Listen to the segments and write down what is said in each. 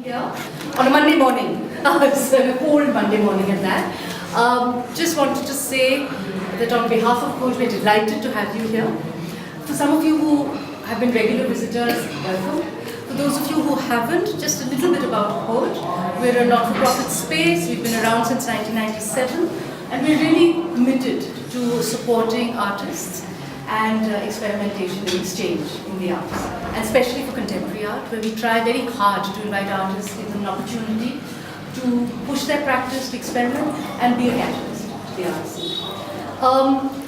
here on a Monday morning. It's a cold Monday morning at that. Just wanted to say that on behalf of Khoj, we're delighted to have you here. For some of you who have been regular visitors, welcome. For those of you who haven't, just a little bit about Khoj. We're a not-for-profit space. We've been around since 1997, and we're really committed to supporting artists and experimentation and exchange in the arts, and especially for contemporary art, where we try very hard to invite artists, give them an opportunity to push their practice, to experiment, and be a catalyst to the arts.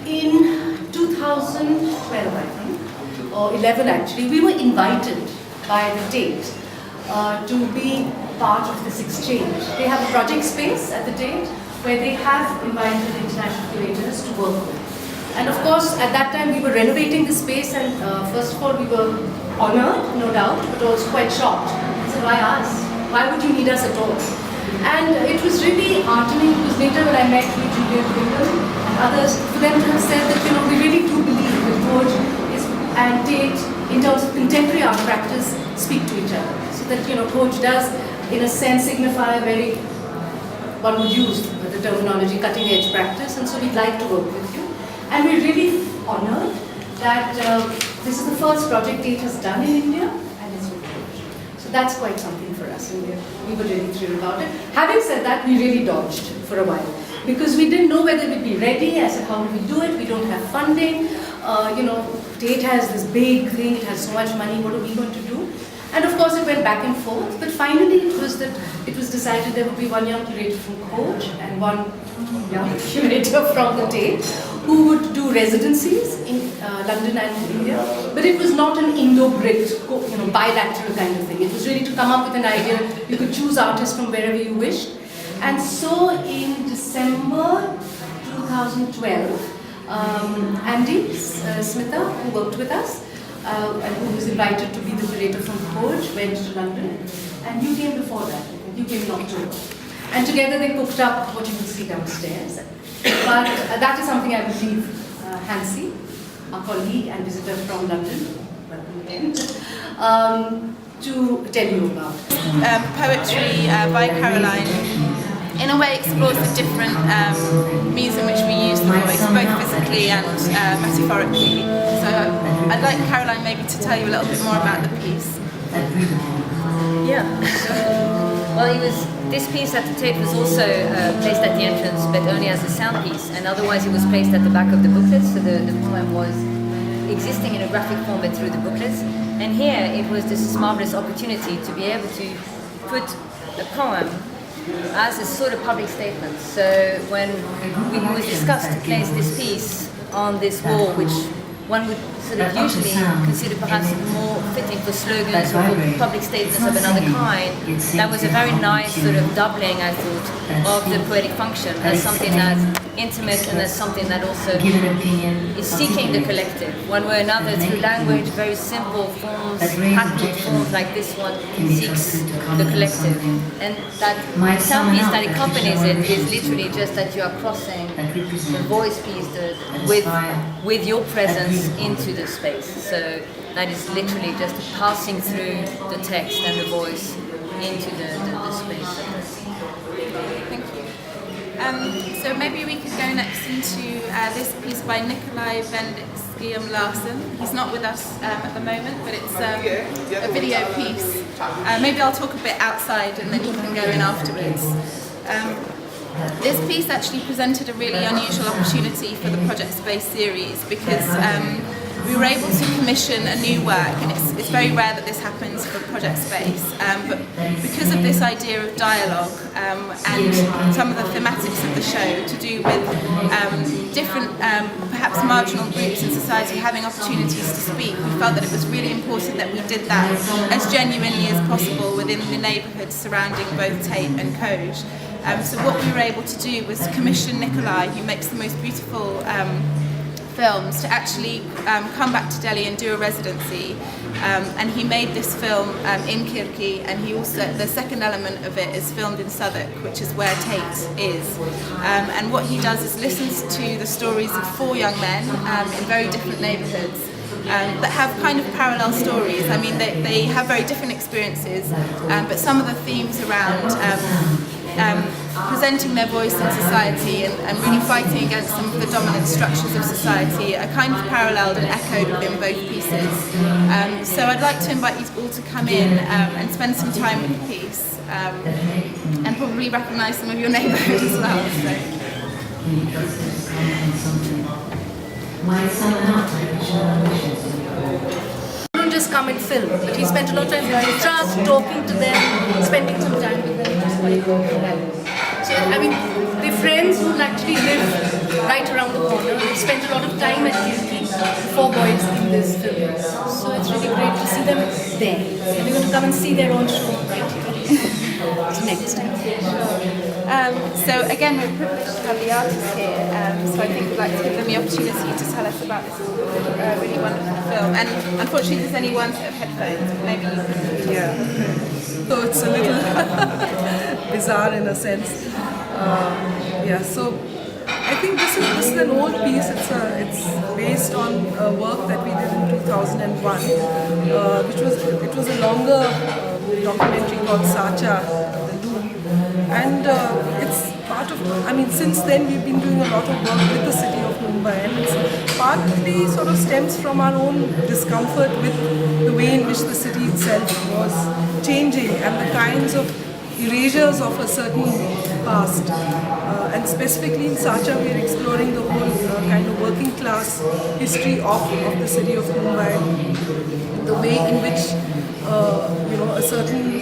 In 2012, I think, or 11 actually, we were invited by the Tate to be part of this exchange. They have a project space at the Tate where they have invited international curators to work with. And of course, at that time we were renovating the space, and first of all we were honored, no doubt, but also quite shocked. So why us? Why would you need us at all? And it was really heartening, because later when I met with Julia and others, for them to have said that, you know, we really do believe that Khoj and Tate, in terms of contemporary art practice, speak to each other. So that, you know, Khoj does, in a sense, signify a very, one would use the terminology, cutting-edge practice, and so we'd like to work with you. And we're really honored that this is the first project Tate has done in India, and it's with Khoj. So that's quite something for us, and we were really thrilled about it. Having said that, we really dodged for a while, because we didn't know whether we'd be ready. I said, how do we do it? We don't have funding. You know, Tate has this big thing, it has so much money, what are we going to do? And of course it went back and forth, but finally it was decided there would be one young curator from Khoj and one young curator from the Tate who would do residencies in London and India. But it was not an Indo-Brit, you know, bilateral kind of thing. It was really to come up with an idea. You could choose artists from wherever you wished. And so in December 2012, Andi-Asmita, who worked with us, and who was invited to be the curator from Khoj, went to London, and you came before that. You came in October. And together they cooked up what you will see downstairs. But that is something I will leave Hansi, our colleague and visitor from London, welcome again, to tell you about. Poetry by Caroline in a way explores the different means in which we use the voice, both physically and metaphorically. So I'd like Caroline maybe to tell you a little bit more about the piece. Yeah. Well, this piece at the Tate was also placed at the entrance, but only as a sound piece, and otherwise it was placed at the back of the booklet, so the poem was existing in a graphic form but through the booklets. And here it was this marvelous opportunity to be able to put a poem as a sort of public statement. So when it was discussed to place this piece on this wall, which one would sort of usually consider perhaps more fitting for slogans or for public statements of another kind, that was a very nice sort of doubling, I thought, of the poetic function as something that's intimate and as something that also is seeking the collective. One way or another, through language, very simple forms, patterned forms like this one, seeks the collective. And that sound piece that accompanies it is literally just that you are crossing the voice piece with your presence into the space. So that is literally just passing through the text and the voice into the space. Thank you. So maybe we could go next into this piece by Nikolaj Bendix Skyum Larsen. He's not with us at the moment, but it's a video piece. Maybe I'll talk a bit outside and then you can go in afterwards. This piece actually presented a really unusual opportunity for the Project Space series, because we were able to commission a new work, and it's very rare that this happens for Project Space, but because of this idea of dialogue and some of the thematics of the show to do with different, perhaps marginal groups in society having opportunities to speak, we felt that it was really important that we did that as genuinely as possible within the neighbourhoods surrounding both Tate and Khoj. So what we were able to do was commission Nikolaj, who makes the most beautiful films, to actually come back to Delhi and do a residency. And he made this film in Kirki, and he also, the second element of it is filmed in Southwark, which is where Tate is. And what he does is listens to the stories of 4 young men in very different neighbourhoods, that have kind of parallel stories. I mean, they have very different experiences, but some of the themes around presenting their voice in society and really fighting against some of the dominant structures of society are kind of paralleled and echoed within both pieces. So I'd like to invite you all to come in and spend some time with the piece, and probably recognise some of your neighbourhood as well. So. Don't just come and film, but he spent a lot of time just talking to them, spending some time with them, just quite good. So, I mean, the friends who actually live right around the corner, they spent a lot of time at Kirki, the 4 boys in this film. So it's really great to see them there. And we're going to come and see their own show right here. So next time. So again, we're privileged to have the artists here, so I think we'd like to give them the opportunity to tell us about this really wonderful film. And unfortunately there's only one set of headphones, but maybe you could... Yeah, so it's a little bizarre in a sense. So I think this is an old piece. It's based on work that we did in 2001, it was a longer documentary called Sacha, the Loom, and it's part of, I mean, since then we've been doing a lot of work with the city of Mumbai, and it's partly sort of stems from our own discomfort with the way in which the city itself was changing and the kinds of erasures of a certain past. And specifically in Sacha, we are exploring the whole kind of working class history of the city of Mumbai, the way in which a certain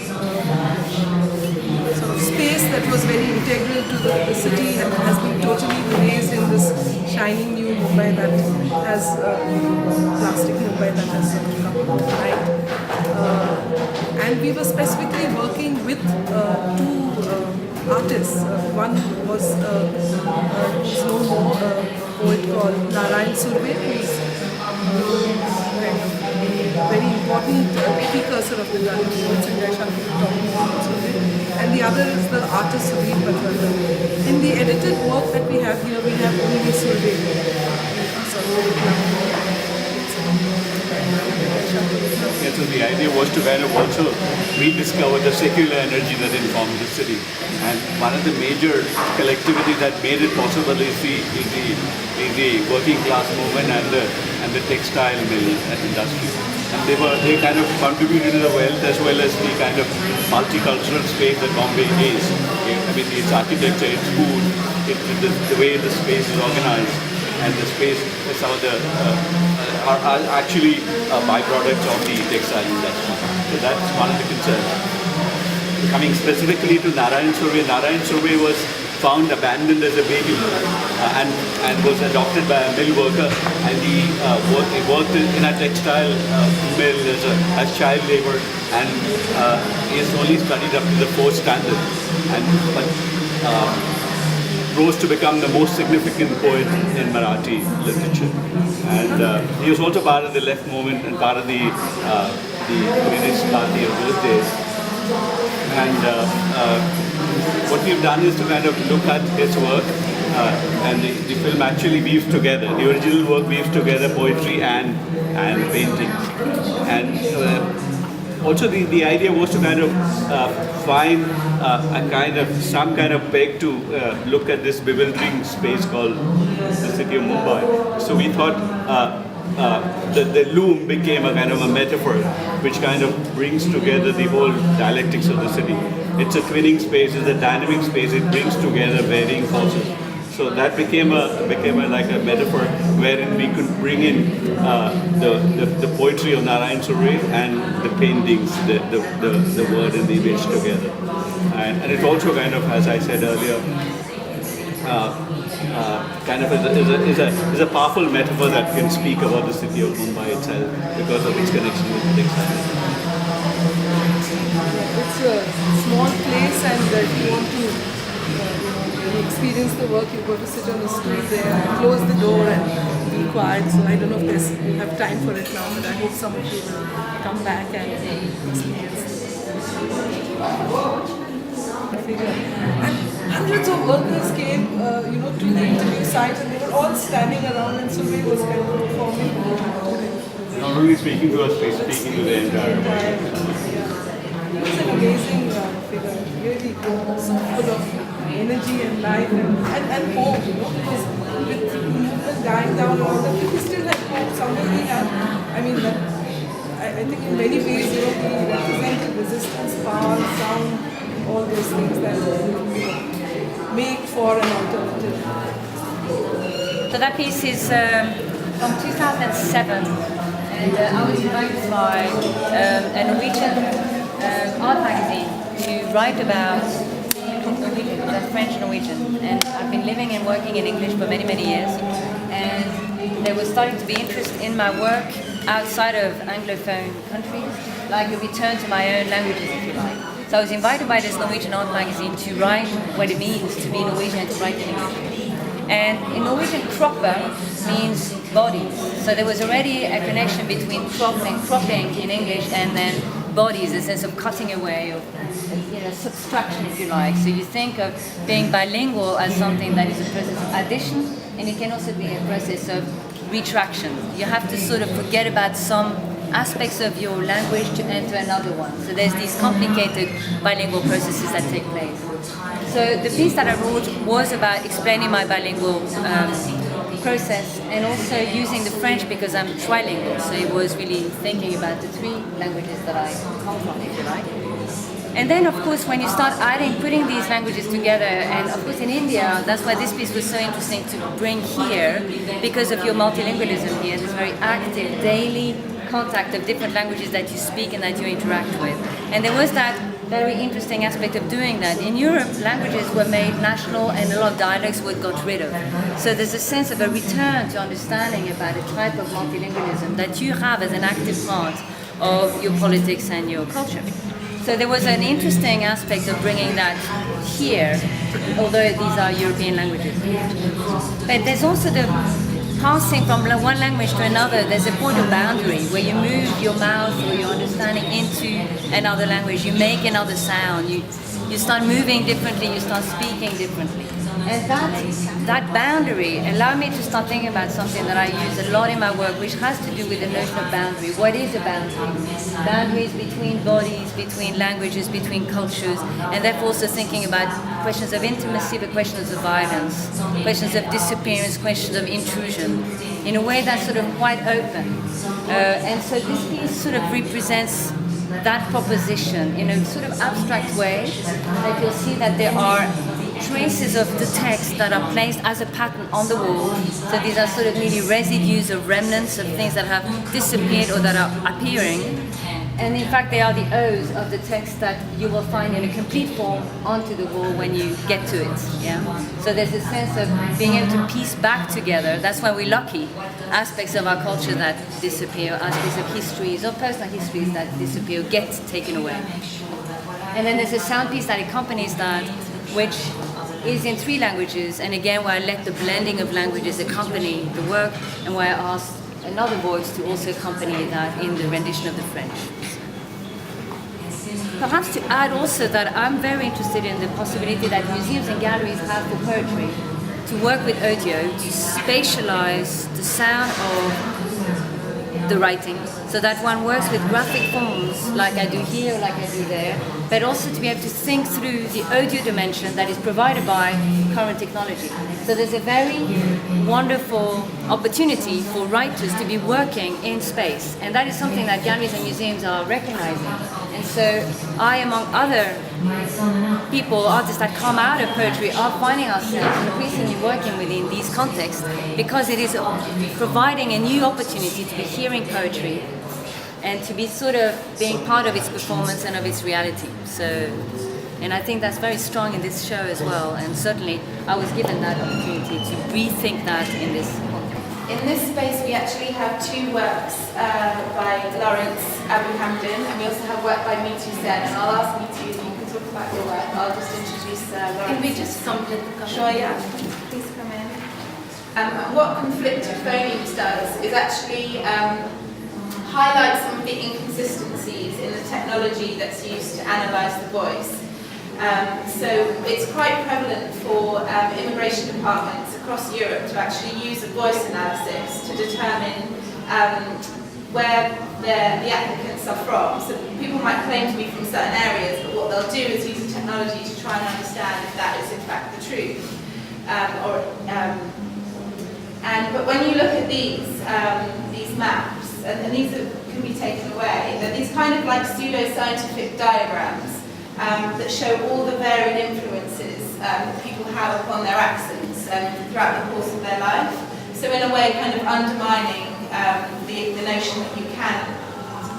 sort of space that was very integral to the city has been totally erased in this shining new Mumbai that has plastic Mumbai that has sort of come to light. And we were specifically working with 2 artists. One was who's no more, a poet called Narayan Surve, who's kind of very important precursor of the Danish poets, and Jayasankar talking about Surve. And the other is the artist Sudhir Patwardhan. In the edited work that we have here, we have only Surve. So the idea was to kind of also rediscover the secular energy that informs the city. And one of the major collectivities that made it possible is the working class movement and the textile mill and industry. And they kind of contributed to the wealth as well as the kind of multicultural space that Bombay is. I mean, it's architecture, it's food, the way the space is organized, and the space, some of the are actually byproducts of the textile industry. So that's one of the concerns. Coming specifically to Narayan Surve was found abandoned as a baby and was adopted by a mill worker, and he worked in a textile mill as child labor, and he has only studied up to the 4th standard, but rose to become the most significant poet in Marathi literature. And he was also part of the left movement and part of the Communist Party of those days. And what we've done is to kind of look at his work, and the film actually weaves together. The original work weaves together poetry and painting. And also the idea was to kind of find some kind of peg to look at this bewildering space called the city of Mumbai. So we thought the loom became a kind of a metaphor which kind of brings together the whole dialectics of the city. It's a twinning space, it's a dynamic space, it brings together varying forces. So that became like a metaphor wherein we could bring in the poetry of Narayan Surve and the paintings, the word and the image together. And it also kind of, as I said earlier, kind of is a powerful metaphor that can speak about the city of Mumbai itself because of its connection with the textile. It's a small place, and if you want to experience the work, you go to sit on a stool there and close the door and be quiet. So I don't know if we have time for it now, but I hope some of you will come back and experience the figure. And hundreds of workers came, to the interview site, and they were all standing around, and Surve was kind of performing not only speaking to us, but speaking to the entire world. He's an amazing figure, really so full of energy and life and hope, you know, because with the movement dying down and all that, he still had hope. Somewhere he had, I mean, I think in many ways, you know, he represented resistance, power, sound, all those things that make for an alternative. So that piece is from 2007, and I was invited by a Norwegian art magazine to write about Norwegian, that's French-Norwegian, and I've been living and working in English for many, many years, and there was starting to be interest in my work outside of Anglophone countries, like a return to my own languages, if you like. So I was invited by this Norwegian art magazine to write what it means to be Norwegian and to write in English. And in Norwegian, kroppe means bodies. So there was already a connection between krop and cropping in English, and then bodies, a sense of cutting away, of subtraction, if you like. So you think of being bilingual as something that is a process of addition, and it can also be a process of retraction. You have to sort of forget about some aspects of your language to enter another one. So there's these complicated bilingual processes that take place. So the piece that I wrote was about explaining my bilingual process, and also using the French because I'm trilingual. So it was really thinking about the three languages that I come from, if you like. And then, of course, when you start putting these languages together, and of course in India, that's why this piece was so interesting to bring here, because of your multilingualism here, this very active, daily contact of different languages that you speak and that you interact with. And there was that very interesting aspect of doing that. In Europe, languages were made national and a lot of dialects were got rid of. So there's a sense of a return to understanding about a type of multilingualism that you have as an active part of your politics and your culture. So there was an interesting aspect of bringing that here, although these are European languages. But there's also the passing from one language to another. There's a point of boundary where you move your mouth or your understanding into another language. You make another sound. You start moving differently. You start speaking differently. And that boundary allowed me to start thinking about something that I use a lot in my work, which has to do with the notion of boundary. What is a boundary? Boundaries between bodies, between languages, between cultures, and therefore also thinking about questions of intimacy, but questions of violence, questions of disappearance, questions of intrusion, in a way that's sort of quite open. And so this piece sort of represents that proposition in a sort of abstract way, that you'll see that there are traces of the text that are placed as a pattern on the wall. So these are sort of merely residues or remnants of things that have disappeared or that are appearing. And in fact, they are the O's of the text that you will find in a complete form onto the wall when you get to it. Yeah. So there's a sense of being able to piece back together. That's why we're lucky. Aspects of our culture that disappear, aspects of histories or personal histories that disappear, get taken away. And then there's a sound piece that accompanies that, which is in three languages, and again where I let the blending of languages accompany the work, and where I asked another voice to also accompany that in the rendition of the French. Perhaps to add also that I'm very interested in the possibility that museums and galleries have for poetry to work with audio, to spatialize the sound of the writing, so that one works with graphic forms like I do here or like I do there, but also to be able to think through the audio dimension that is provided by current technology. So there's a very wonderful opportunity for writers to be working in space, and that is something that galleries and museums are recognizing. And so I, among other people, artists that come out of poetry, are finding ourselves increasingly working within these contexts, because it is providing a new opportunity to be hearing poetry and to be sort of being part of its performance and of its reality. So, and I think that's very strong in this show as well, and certainly I was given that opportunity to rethink that in this context. In this space we actually have two works by Lawrence Abu Hamdan, and we also have work by Mithu Sen, and I'll ask Mithu if you can talk about your work. I'll just introduce Lawrence. Can we just complete the cover? Sure, yeah. Please come in. What Conflicted Phonemes does is actually highlight some of the inconsistencies in the technology that's used to analyse the voice. So it's quite prevalent for immigration departments across Europe to actually use a voice analysis to determine where the applicants are from. So people might claim to be from certain areas, but what they'll do is use the technology to try and understand if that is in fact the truth. But when you look at these maps, and these can be taken away, they're these kind of like pseudo-scientific diagrams that show all the varied influences that people have upon their accents throughout the course of their life. So in a way, kind of undermining the notion that you can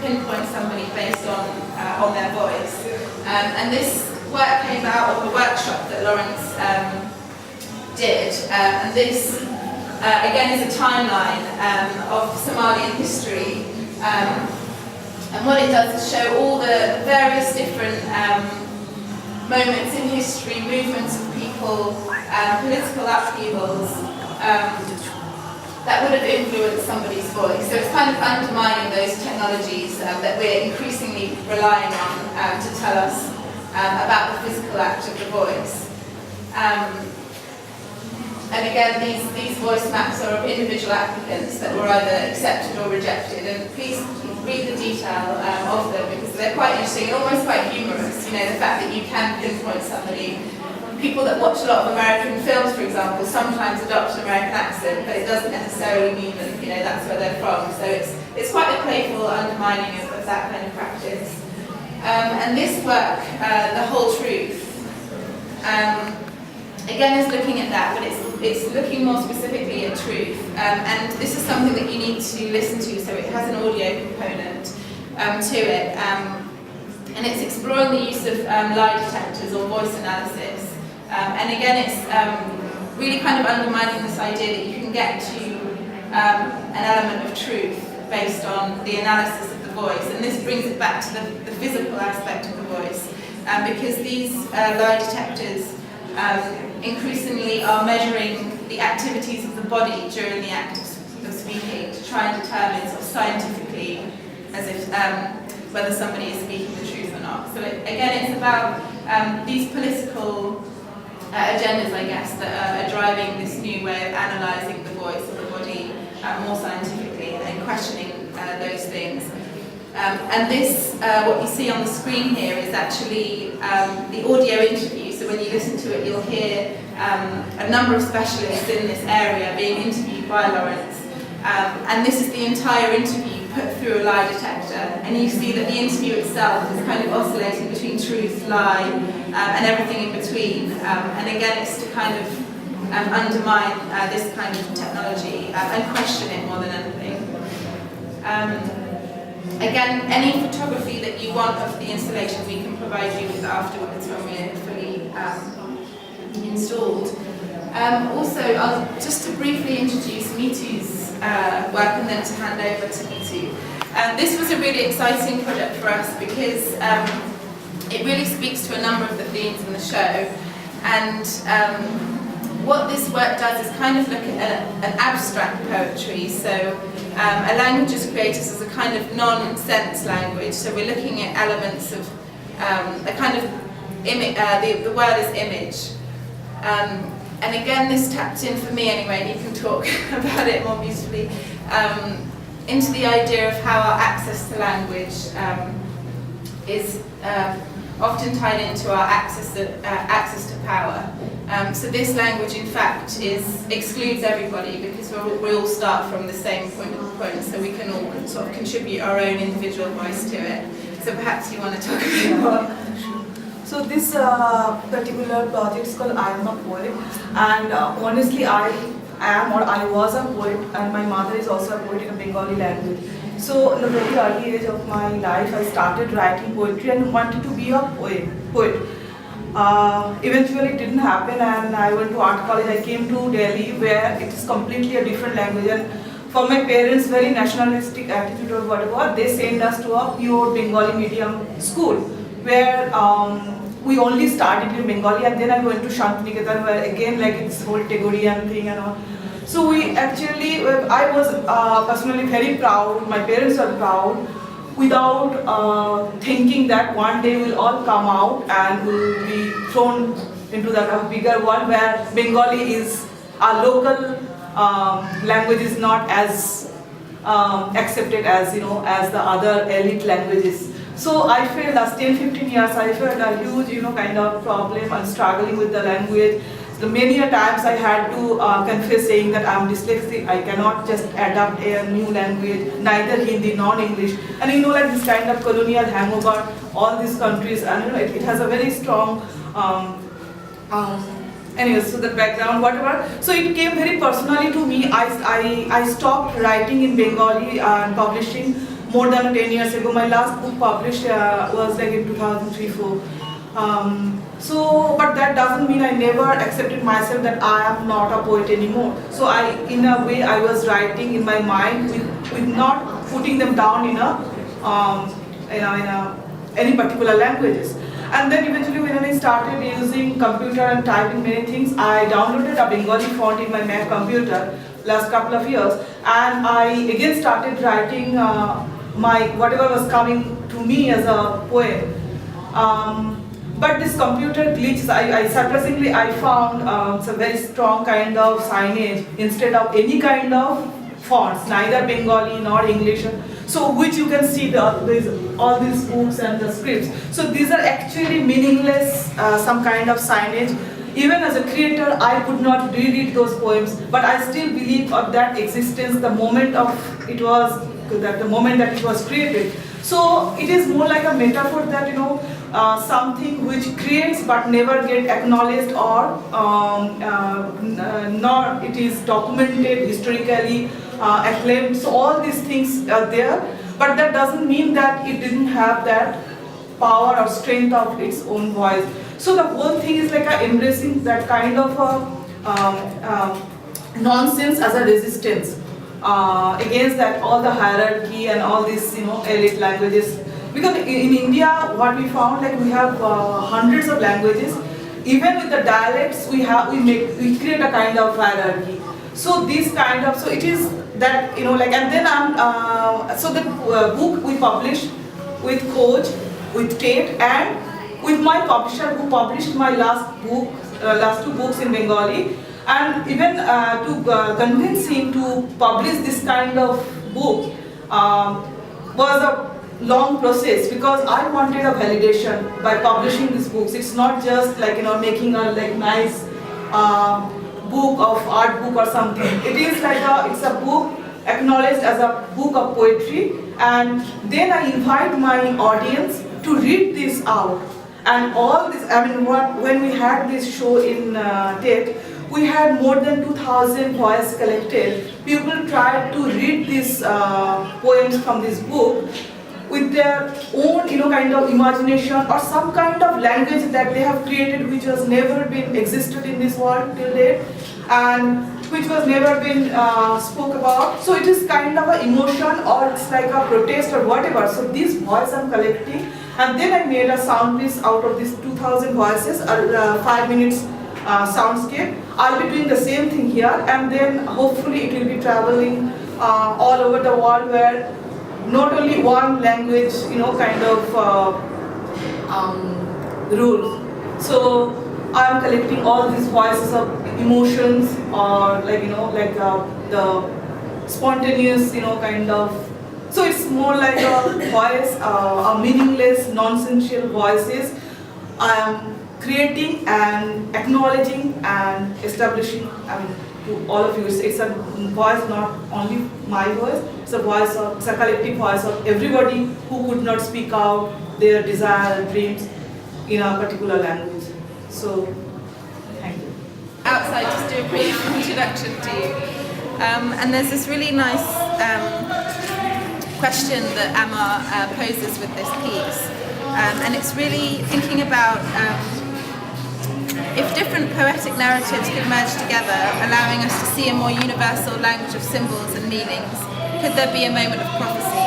pinpoint somebody based on their voice. And this work came out of a workshop that Lawrence did, and this again is a timeline of Somalian history, and what it does is show all the various different moments in history, movements of people, political upheavals that would have influenced somebody's voice. So it's kind of undermining those technologies that we're increasingly relying on to tell us about the physical act of the voice. And again, these voice maps are of individual applicants that were either accepted or rejected. And please read the detail of them, because they're quite interesting and almost quite humorous. You know, the fact that you can pinpoint somebody. People that watch a lot of American films, for example, sometimes adopt an American accent, but it doesn't necessarily mean that, you know, that's where they're from. So it's quite a playful undermining of that kind of practice. And this work, The Whole Truth, again is looking at that, but it's looking more specifically at truth. And this is something that you need to listen to, so it has an audio component to it. And it's exploring the use of lie detectors or voice analysis. And again, it's really kind of undermining this idea that you can get to an element of truth based on the analysis of the voice. And this brings it back to the physical aspect of the voice, because these lie detectors increasingly are measuring the activities of the body during the act of speaking to try and determine sort of scientifically as if whether somebody is speaking the truth or not. So again, it's about these political agendas, I guess, that are driving this new way of analysing the voice of the body more scientifically and questioning those things. And this, what you see on the screen here, is actually the audio interview. So when you listen to it, you'll hear a number of specialists in this area being interviewed by Lawrence. And this is the entire interview put through a lie detector. And you see that the interview itself is kind of oscillating between truth, lie, and everything in between. And again, it's to kind of undermine this kind of technology and question it more than anything. Again, any photography that you want of the installation, we can provide you with afterwards when we're fully installed. Also, just to briefly introduce Mithu's work and then to hand over to Mithu. This was a really exciting project for us because it really speaks to a number of the themes in the show. And what this work does is kind of look at an abstract poetry. So a language is created as a kind of non-sense language. So we're looking at elements of a kind of image. The word is image. And again, this tapped in for me anyway, and you can talk about it more beautifully, into the idea of how our access to language is often tied into our access to power. So this language, in fact, excludes everybody because we all start from the same point, so we can all sort of contribute our own individual voice to it. So perhaps you want to talk a bit more. So this particular project is called I Am a Poet, and honestly I was a poet, and my mother is also a poet in a Bengali language. So in the very early age of my life I started writing poetry and wanted to be a poet. Eventually it didn't happen, and I went to art college. I came to Delhi where it is completely a different language, and for my parents' very nationalistic attitude or whatever, they sent us to a pure Bengali medium school where we only started in Bengali, and then I went to Shantiniketan where again like it's whole Tagorian thing and all. So we actually, I was personally very proud, my parents are proud, without thinking that one day we'll all come out and we'll be thrown into the bigger world where Bengali is, our local language is not as accepted as as the other elite languages. So I felt last 10-15 years I felt a huge kind of problem and struggling with the language. So many a times I had to confess saying that I'm dyslexic, I cannot just adapt a new language, neither Hindi nor English. And like this kind of colonial hangover, all these countries, and it has a very strong, anyways, so the background, whatever. So it came very personally to me. I stopped writing in Bengali and publishing more than 10 years ago. My last book published was like in 2003-04. But that doesn't mean I never accepted myself that I am not a poet anymore. So in a way, I was writing in my mind with not putting them down in any particular languages. And then eventually, when I started using computer and typing many things, I downloaded a Bengali font in my Mac computer last couple of years, and I again started writing my whatever was coming to me as a poem. But this computer glitches, surprisingly I found some very strong kind of signage instead of any kind of fonts, neither Bengali nor English. So which you can see all these books and the scripts. So these are actually meaningless, some kind of signage. Even as a creator, I could not reread those poems, but I still believe of that existence the moment that it was created. So it is more like a metaphor that something which creates but never get acknowledged or nor it is documented historically, acclaimed. So all these things are there, but that doesn't mean that it didn't have that power or strength of its own voice. So the whole thing is like embracing that kind of nonsense as a resistance against that all the hierarchy and all these elite languages. Because in India, what we found, like we have hundreds of languages. Even with the dialects, we create a kind of hierarchy. So this kind of, so it is that and then so the book we published with Khoj, with Tate, and with my publisher who published my last two books in Bengali, and even to convince him to publish this kind of book was a long process, because I wanted a validation by publishing these books. It's not just like making a nice book of art book or something. It is like it's a book acknowledged as a book of poetry, and then I invite my audience to read this out. And all this, when we had this show in Tate, we had more than 2,000 voices collected. People tried to read these poems from this book with their own kind of imagination or some kind of language that they have created, which has never been existed in this world till date, and which was never been spoke about. So it is kind of an emotion, or it's like a protest or whatever. So these voices I'm collecting, and then I made a sound piece out of these 2,000 voices, 5 minutes soundscape. I'll be doing the same thing here, and then hopefully it will be traveling all over the world, where not only one language, kind of rules. So I'm collecting all these voices of emotions, or the spontaneous, kind of. So it's more like a voice, a meaningless, nonsensical voices. I am creating and acknowledging and establishing. To all of you, it's a voice, not only my voice. It's a voice it's a collective voice of everybody who could not speak out their desire and dreams in a particular language. So, thank you. Outside, just do a brief introduction to you. And there's this really nice question that Amar poses with this piece. And it's really thinking about if different poetic narratives could merge together, allowing us to see a more universal language of symbols and meanings, could there be a moment of prophecy?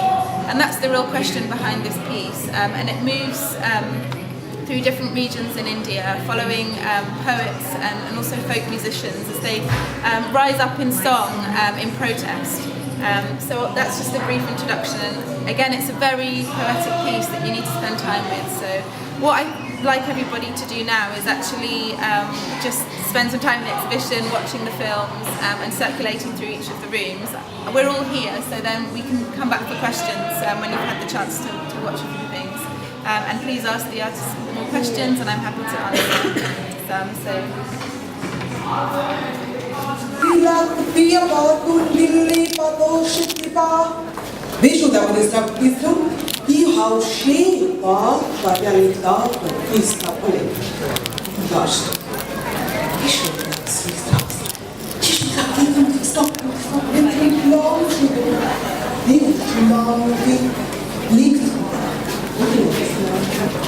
And that's the real question behind this piece. And it moves through different regions in India, following poets and also folk musicians as they rise up in song in protest. So that's just a brief introduction. Again, it's a very poetic piece that you need to spend time with. So what I like everybody to do now is actually just spend some time in the exhibition, watching the films and circulating through each of the rooms. We're all here, so then we can come back for questions when you've had the chance to watch a few things. And please ask the artists more questions, and I'm happy to answer some.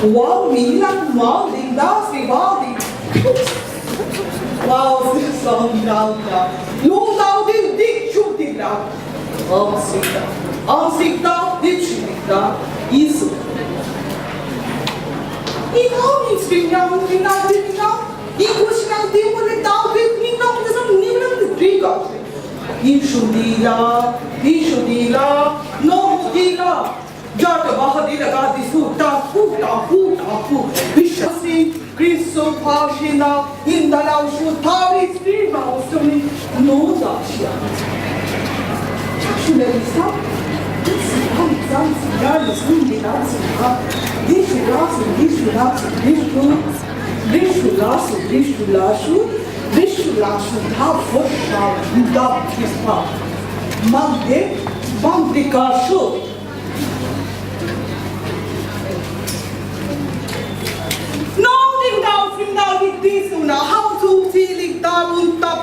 Wow, we like molding, dancing, molding. Wow, this song down. You now did dig shooting down. Sit down, dig shooting down. Easy. You know, it's been down, you know. You push down, they will let down, you know, there's some new to drink of it. Ishudila, no Dila. Jata Bahadila got this hoot, Bishasi, Christo Pashina, in the Laushu, Tari, Street Mouse to me, no Dasha. Should I stop? This is something that is really dancing. This should last, half for shower, without his part. Monday, show. How to feel it down, top.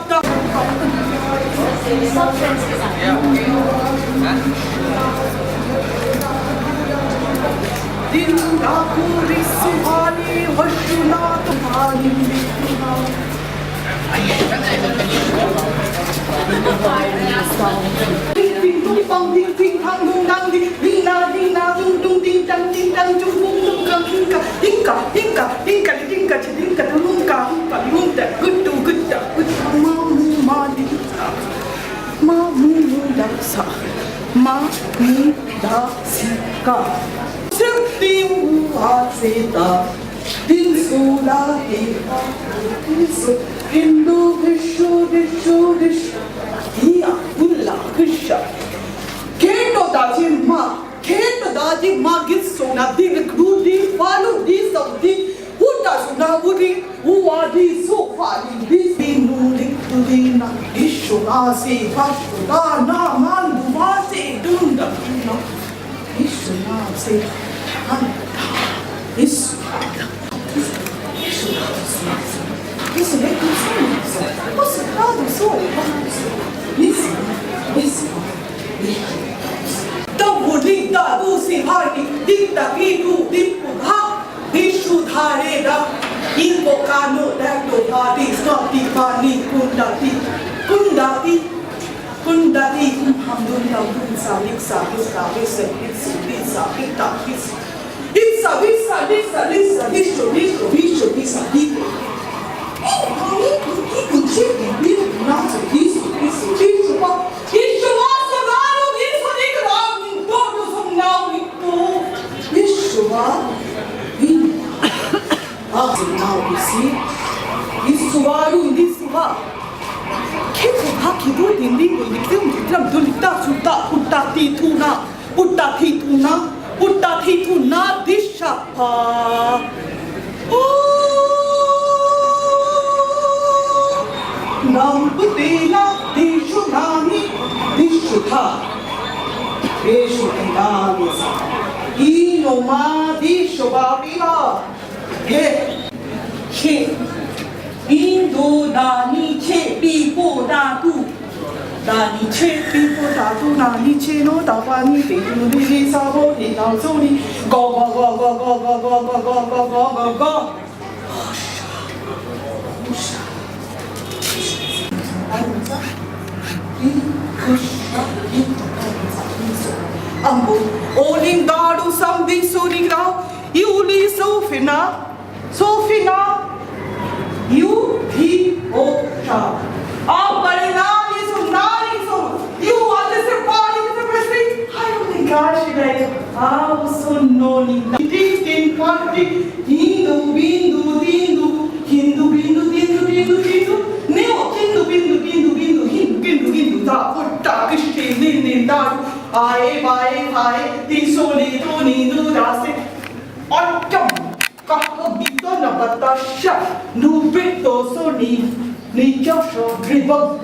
na batasha, no bito so ni Joshua dribble.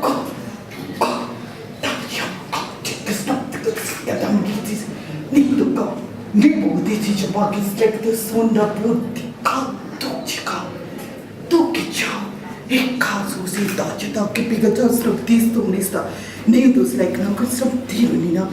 It's not the Yadamitis. Need to go. Nibo, this is about his like the Sonda Buddhi. Chica. Tokicha. He can't see that you don't keep a chance of this to Mr. Needles like no good some Tirina.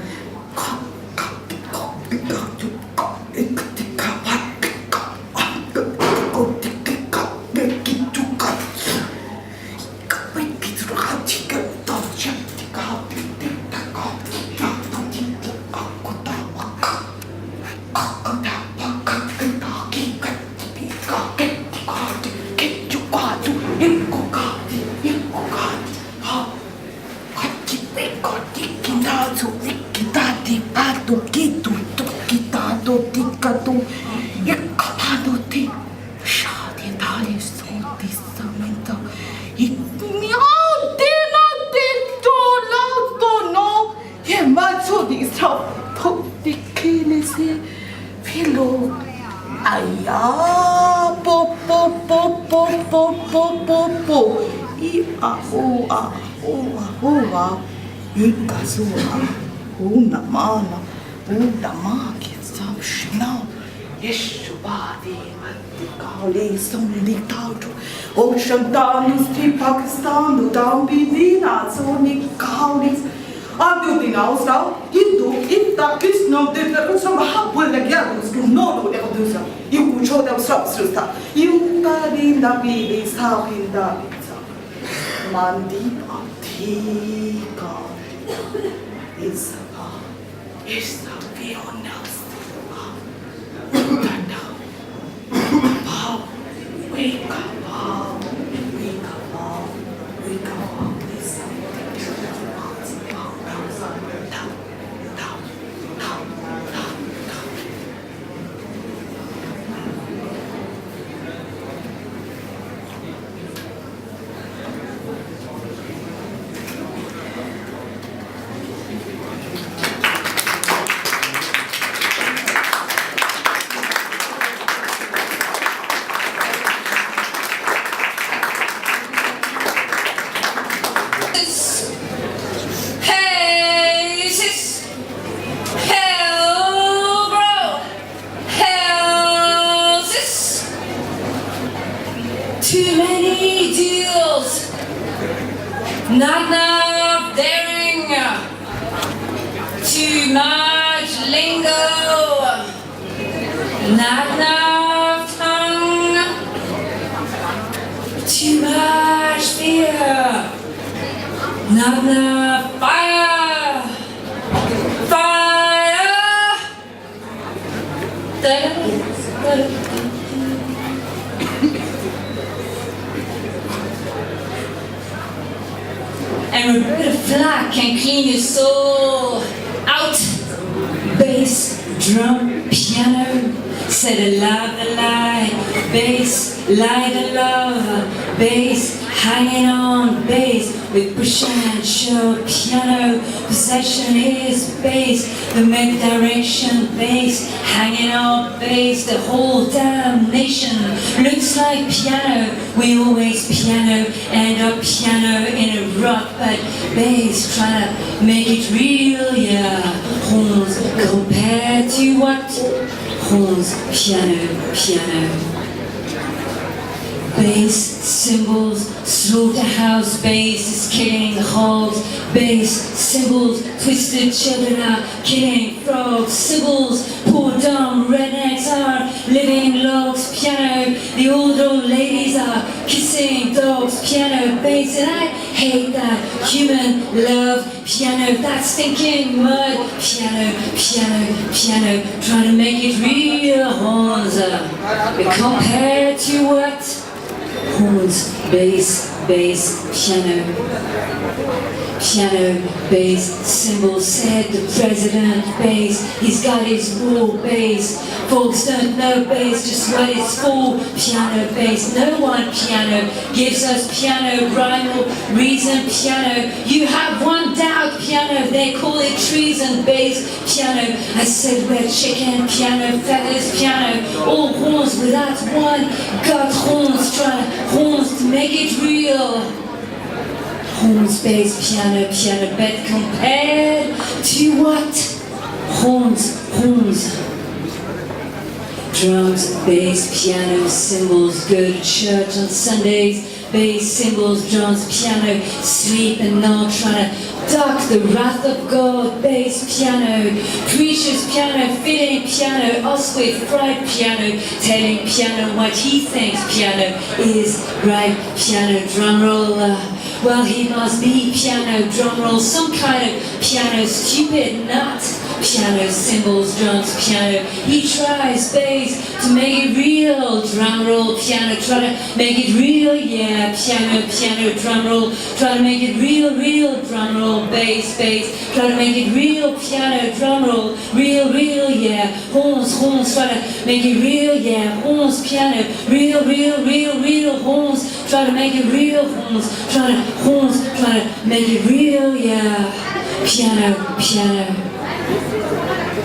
Una mana, una magi, some snow. Yeshubadi, Matikali, some Nitauto. Ocean down, street Pakistan, down Bidina, so Nikalis. I'm doing now, Hindu, if that is not the some happle like Yagus to know what they'll do. You could show them substance. You got in the baby's half in the Mandi Atika. It's a beyond us. Wake up, wake up, wake up. This Too many deals, not enough daring, too much lingo, not enough tongue, too much fear, not enough fire, and a bit of flack can clean your soul out. Bass, drum, piano, said a love the light. Bass, light the love. Bass, hanging on. Bass, with push and shove. Piano, possession is bass. The make direction. Bass, hanging on. Bass, the whole damn nation looks like piano. We always piano, end up piano in a rock, but bass trying to make it real, yeah. Horns compared to what? Horns, piano, piano. Bass, cymbals, slaughterhouse bass is killing the hogs. Bass, cymbals, twisted children are killing frogs. Cymbals, poor dumb rednecks are living logs. Piano, the old ladies are kissing dogs. Piano, bass, and I hate that. Human love, piano, that stinking mud. Piano, piano, piano, trying to make it real. Horns compared to what? horns, bass, piano. Piano, bass, cymbals, said the president, bass, he's got his rule, bass, folks don't know bass, just what it's for, piano, bass, no one piano, gives us piano, rhyme or reason, piano, you have one doubt, piano, they call it treason, bass, piano, I said red chicken, piano, feathers, piano, all horns without one, got horns, trying horns to make it real. Horns, bass, piano, but compared to what? Horns. Drums, bass, piano, cymbals, go to church on Sundays, bass, cymbals, drums, piano, sleep and not trying to duck the wrath of God, bass, piano, preacher's piano, fitting piano, us with fried piano, telling piano what he thinks piano is, right, piano, drum roll, well, he must be piano, drum roll, some kind of piano, stupid nut. Piano, cymbals, drums, piano. He tries bass to make it real. Drum roll, piano, try to make it real, yeah. Piano, drum roll, try to make it real, drum roll, bass, try to make it real, piano, drum roll, real, yeah. Horns, try to make it real, yeah. Horns, piano, real, horns, try to make it real, horns, try to make it real, yeah. Piano.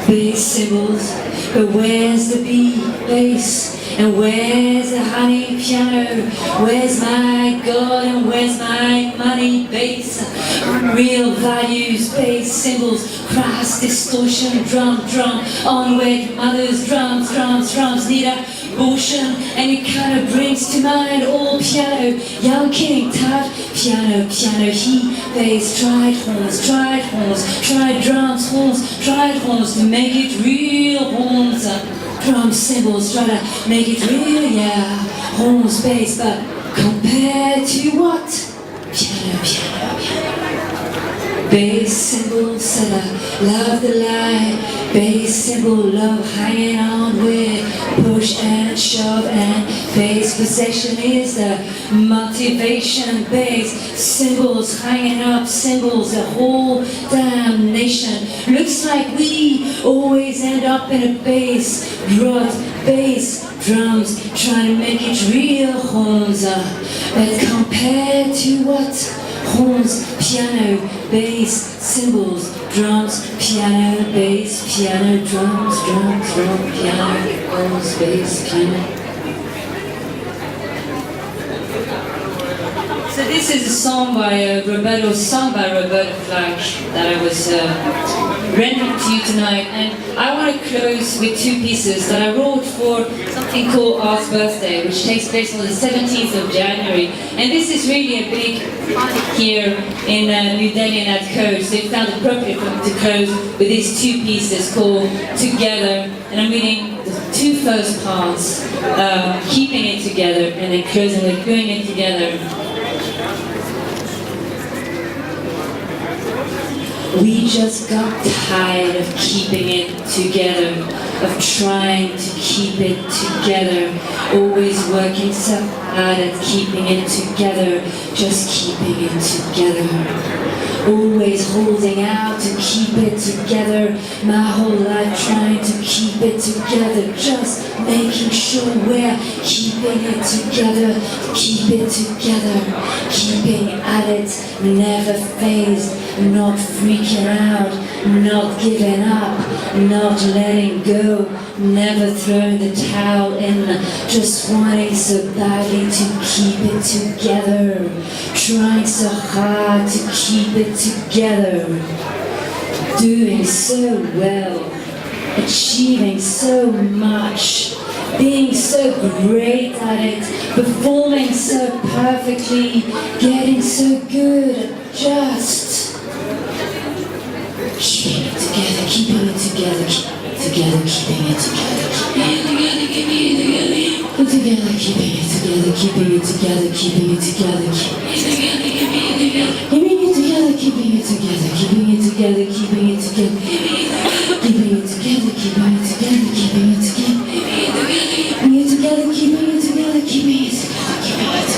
Bass, cymbals, but where's the beat, bass, and where's the honey piano? Where's my God and where's my money, bass? Real values, bass, cymbals, crass distortion, drum, onward, mothers, drums, need a motion, and it kind of brings to mind all piano, young king, Tate, piano, he, bass, tried horns, tried drums, horns, tried horns to make it real, horns, drum, cymbals, try to make it real, yeah, horns, bass, but compared to what? Piano. Bass, cymbal, said I love the light. Bass, cymbal, love hanging on with push and shove, and bass possession is the motivation. Bass, cymbals hanging up, cymbals, the whole damn nation. Looks like we always end up in a bass rut. Bass, drums, trying to make it real, horns, but compared to what? Horns, piano, bass, cymbals, drums, piano, bass, piano, drums, piano, horns, bass, piano. So this is a song by Roberto Flack that I was rendering to you tonight, and I want to close with two pieces that I wrote for something called Art's Birthday, which takes place on the 17th of January, and this is really a big party here in New Delhi and at Khoj, so it felt appropriate for me to close with these two pieces called Together, and I'm reading the two first parts, keeping it together, and then closing with doing it together. We just got tired of keeping it together, of trying to keep it together, always working so hard at keeping it together, just keeping it together. Always holding out to keep it together, my whole life trying to keep it together, just making sure we're keeping it together, keeping at it, never phased, not freaking out, not giving up, not letting go, never throwing the towel in, just wanting so badly to keep it together, trying so hard to keep it together, doing so well, achieving so much, being so great at it, performing so perfectly, getting so good at just keeping it together, keeping it together, keeping it together, keeping it together, keeping it together, keeping it together, keeping it together, keeping it together, keeping it together, keeping it together, keeping it together, keeping it together, keeping it together, keeping it together, keeping it together, keeping it together, keeping it together, keeping it together.